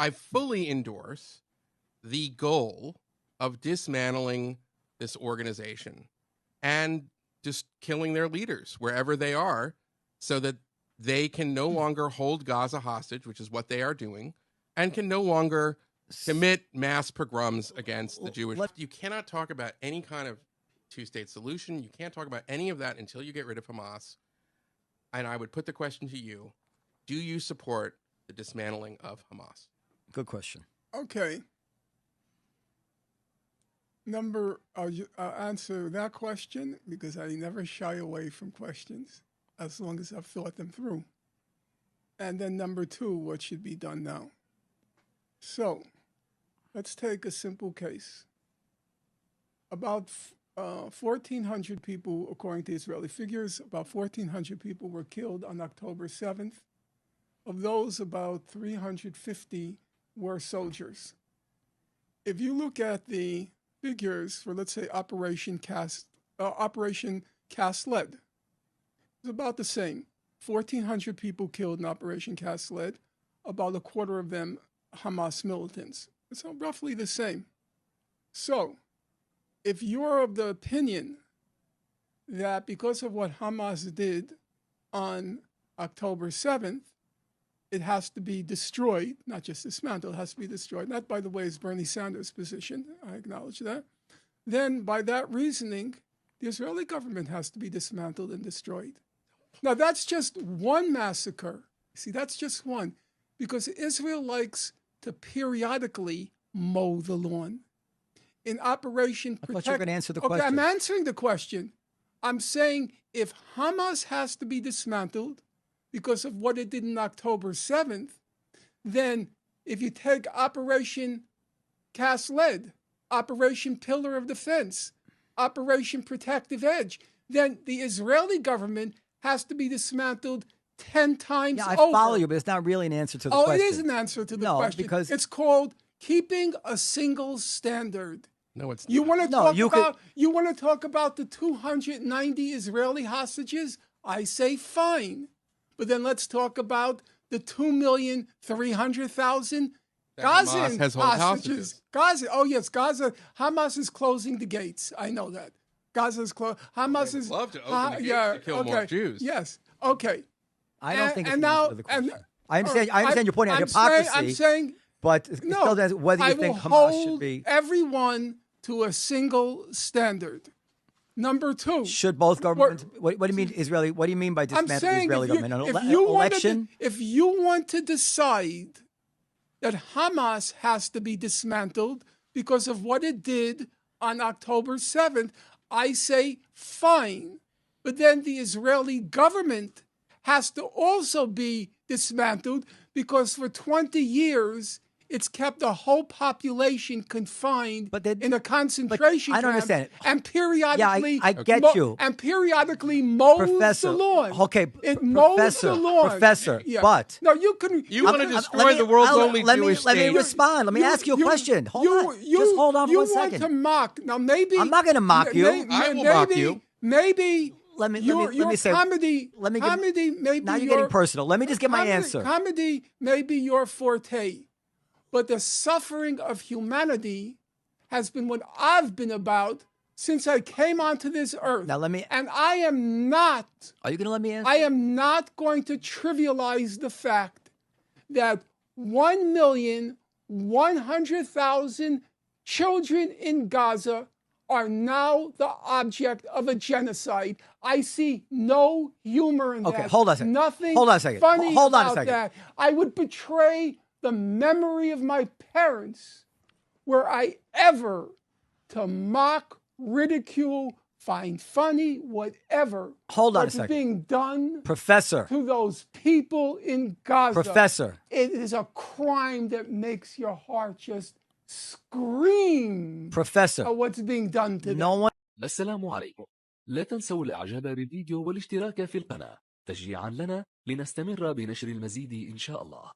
I fully endorse the goal of dismantling this organization and just killing their leaders wherever they are so that they can no longer hold Gaza hostage, which is what they are doing, and can no longer commit mass pogroms against the Jewish. You cannot talk about any kind of two-state solution. You can't talk about any of that until you get rid of Hamas. And I would put the question to you, do you support the dismantling of Hamas? Good question. Okay. I'll answer that question because I never shy away from questions as long as I've thought them through. And then number two, what should be done now? So let's take a simple case. About 1,400 people, according to Israeli figures, about 1,400 people were killed on October 7th. Of those, about 350 were soldiers. If you look at the figures for, let's say, Operation Cast Lead, it's about the same. 1,400 people killed in Operation Cast Lead, about a quarter of them Hamas militants. It's roughly the same. So, if you're of the opinion that because of what Hamas did on October 7th, it has to be destroyed, not just dismantled, it has to be destroyed. That, by the way, is Bernie Sanders' position. I acknowledge that. Then, by that reasoning, the Israeli government has to be dismantled and destroyed. Now, that's just one massacre. See, that's just one. Because Israel likes to periodically mow the lawn. In Operation Protect... I thought you were going to answer the question. Okay, I'm answering the question. I'm saying if Hamas has to be dismantled because of what it did on October 7th, then if you take Operation Cast Lead, Operation Pillar of Defense, Operation Protective Edge, then the Israeli government has to be dismantled 10 times over. Yeah, I follow you, but it's not really an answer to the question. Oh, it is an answer to the question. Because it's called keeping a single standard. No, it's not. You want to talk about the 290 Israeli hostages? I say fine. But then let's talk about the 2,300,000 Gaza hostages. Gaza. Oh, yes, Gaza. Hamas is closing the gates. I know that. Gaza is closed. Hamas is love to open the gates to kill more Jews. Yes. Okay. I don't think it's an answer to the question. I understand your point on hypocrisy. I'm saying, but it still doesn't whether you think Hamas should be. Everyone to a single standard. Number two. Should both governments? What do you mean Israeli? What do you mean by dismantling the Israeli government? An election? If you want to decide that Hamas has to be dismantled because of what it did on October 7th, I say fine. But then the Israeli government has to also be dismantled because for 20 years, it's kept the whole population confined in a concentration camp. I don't understand it. And periodically, I get you. And periodically mows the lawn. Okay, it mows the lawn. Professor, yeah. but no, you can. You want to destroy the world's only Jewish state. Let me respond. Let me ask you a question. Hold on. Just hold on for 1 second. You want to mock. Now, maybe I'm not going to mock you. I will mock you. Maybe. Let me say. Comedy. Maybe now you're getting personal. Let me just get my answer. Comedy may be your forte. But the suffering of humanity has been what I've been about since I came onto this earth. Now let me. And I am not. Are you going to let me answer? I am not going to trivialize the fact that 1,100,000 children in Gaza are now the object of a genocide. I see no humor in that. Okay, hold on a second. Nothing hold on a second. funny hold on about a second. that. I would betray the memory of my parents were I ever to mock, ridicule, find funny, whatever. Hold on a what's second. Being done Professor. to those people in Gaza. Professor. It is a crime that makes your heart just scream. Professor. At what's being done to them. No one. السلام عليكم. لا تنسوا الإعجاب بالفيديو والاشتراك في القناة تشجيعا لنا لنستمر بنشر المزيد إن شاء الله.